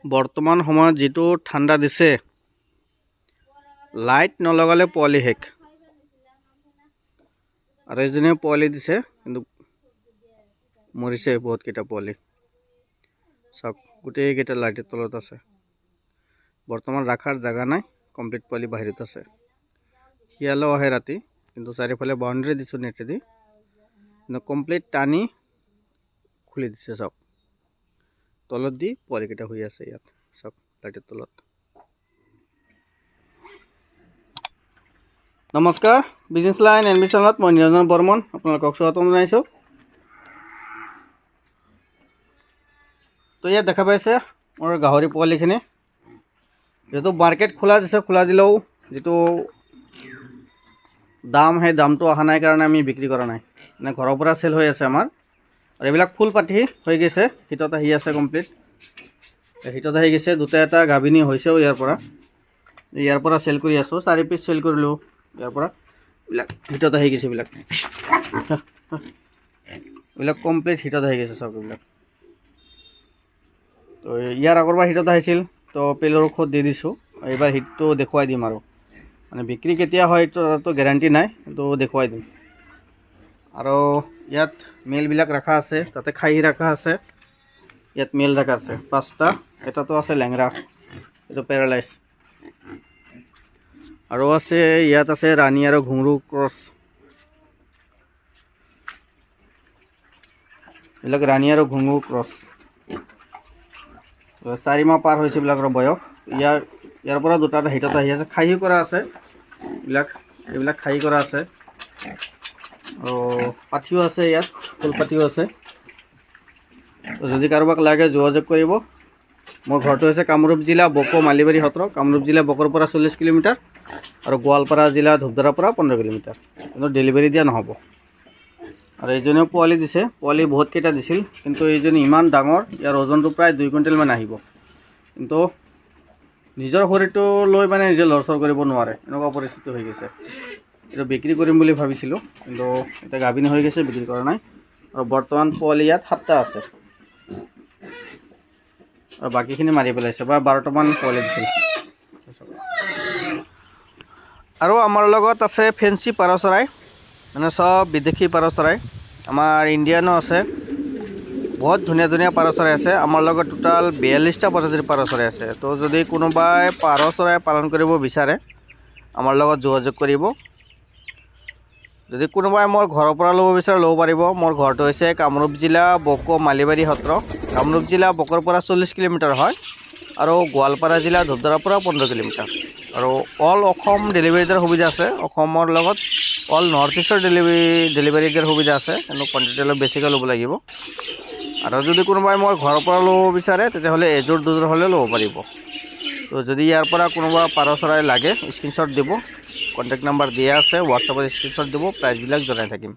বৰ্তমান সময়ত যিটো ঠাণ্ডা দিছে, লাইট নলগালে পোৱালি শেষ। আৰু এজনীয়ে পোৱালি দিছে, কিন্তু মৰিছে বহুতকেইটা পোৱালি। চাওক, গোটেইকেইটা লাইটৰ তলত আছে। বৰ্তমান ৰখাৰ জাগা নাই, কমপ্লিট পোৱালি বাহিৰত আছে। শিয়ালো আহে ৰাতি, কিন্তু চাৰিওফালে বাউণ্ডাৰী দিছোঁ নেটেদি, কিন্তু কমপ্লিট টানি খুলি দিছে। চাওক, তলত দি পোৱালিকেইটা শুই আছে ইয়াত। চাওক, লাইটৰ তলত। নমস্কাৰ, বিজনেছ লাইন এডমিশ্যনত মই নিৰঞ্জন বৰ্মন আপোনালোকক স্বাগতম জনাইছোঁ। তো ইয়াত দেখা পাইছে মোৰ গাহৰি পোৱালিখিনি। যিহেতু মাৰ্কেট খোলা দিছে, খোলা দিলেও যিটো দাম, সেই দামটো অহা নাই কাৰণে আমি বিক্ৰী কৰা নাই। মানে ঘৰৰ পৰা চেল হৈ আছে আমাৰ। আৰু এইবিলাক ফুল পাতি হৈ গৈছে, হিটত আহি আছে কমপ্লিট। হিটত আহি গৈছে, দুটা এটা গাভিনী হৈছেও ইয়াৰ পৰা চেল কৰি আছোঁ। 4 পিচ চেল কৰিলোঁ ইয়াৰ পৰা। এইবিলাক হিটত আহি গৈছে, এইবিলাক কমপ্লিট হিটত আহি গৈছে। চব এইবিলাক তো ইয়াৰ আগৰবাৰ হিটত আহিছিল, তো পেলৰ ঔষধ দি দিছোঁ। এইবাৰ হিটটো দেখুৱাই দিম আৰু মানে বিক্ৰী কেতিয়া হয় এইটো গেৰাণ্টি নাই, কিন্তু দেখুৱাই দিম। আৰু ইয়াত মেলবিলাক ৰখা আছে, তাতে খাহী ৰখা আছে। ইয়াত মেল ৰখা আছে 5টা, এটাতো আছে লেংৰা, এইটো পেৰালাইজ। আৰু আছে ইয়াত আছে ৰাণী আৰু ঘুংৰু ক্ৰছ। এইবিলাক ৰাণী আৰু ঘুংৰু ক্ৰছ। 4 মাহ পাৰ হৈছে এইবিলাকৰ বয়স। ইয়াৰ পৰা দুটা হিটত আহি আছে, খাহী কৰা আছে। এইবিলাক খাহী কৰা আছে। আৰু পাঠিও আছে, ইয়াত ফুল পাতিও আছে। যদি কাৰোবাক লাগে যোগাযোগ কৰিব। মোৰ ঘৰটো হৈছে কামৰূপ জিলা বকো মালিবাৰী সত্ৰ। কামৰূপ জিলা বকৰ পৰা 40 কিলোমিটাৰ আৰু গোৱালপাৰা জিলা ধূপধাৰাৰ পৰা 15 কিলোমিটাৰ। কিন্তু ডেলিভাৰী দিয়া নহ'ব। আৰু এইজনেও পোৱালি দিছে, পোৱালি বহুতকেইটা দিছিল, কিন্তু এইজনী ইমান ডাঙৰ, ইয়াৰ ওজনটো প্ৰায় 2 কুইণ্টেলমান আহিব। কিন্তু নিজৰ শৰীৰটো লৈ মানে নিজে লৰচৰ কৰিব নোৱাৰে, এনেকুৱা পৰিস্থিতি হৈ গৈছে। এইটো বিক্ৰী কৰিম বুলি ভাবিছিলোঁ, কিন্তু এতিয়া গাভিনী হৈ গৈছে, বিক্ৰী কৰা নাই। আৰু বৰ্তমান পোৱালি ইয়াত 7টা আছে, আৰু বাকীখিনি মাৰি পেলাইছে, বা 12টামান পোৱালি দিছিল। আৰু আমাৰ লগত আছে ফেঞ্চি পাৰ চৰাই, মানে চব বিদেশী পাৰ চৰাই। আমাৰ ইণ্ডিয়ানো আছে, বহুত ধুনীয়া ধুনীয়া পাৰ চৰাই আছে। আমাৰ লগত টোটাল 42টা প্ৰজাতিৰ পাৰ চৰাই আছে। তো যদি কোনোবাই পাৰ চৰাই পালন কৰিব বিচাৰে, আমাৰ লগত যোগাযোগ কৰিব। যদি কোনোবাই মোৰ ঘৰৰ পৰা ল'ব বিচাৰে, ল'ব পাৰিব। মোৰ ঘৰটো হৈছে কামৰূপ জিলা বকো মালিবাৰী সত্ৰ। কামৰূপ জিলা বকৰ পৰা 40 কিলোমিটাৰ হয়, আৰু গোৱালপাৰা জিলা ধূপধাৰাৰ পৰা 15 কিলোমিটাৰ। আৰু অল অসম ডেলিভাৰী দিয়াৰ সুবিধা আছে। অসমৰ লগত অল নৰ্থ ইষ্টৰ ডেলিভাৰী দিয়াৰ সুবিধা আছে, কিন্তু কোৱাণ্টিটি অলপ বেছিকৈ ল'ব লাগিব। আৰু যদি কোনোবাই মোৰ ঘৰৰ পৰা ল'ব বিচাৰে, তেতিয়াহ'লে এযোৰ দুযোৰ হ'লেও ল'ব পাৰিব। তো যদি ইয়াৰ পৰা কোনোবা পাৰ চৰাই লাগে, স্ক্ৰীনশ্বট দিব। কণ্টেক্ট নাম্বাৰ দিয়া আছে, হোৱাটছআপত স্ক্ৰীনশ্বট দিব, প্ৰাইচবিলাক জনাই থাকিম।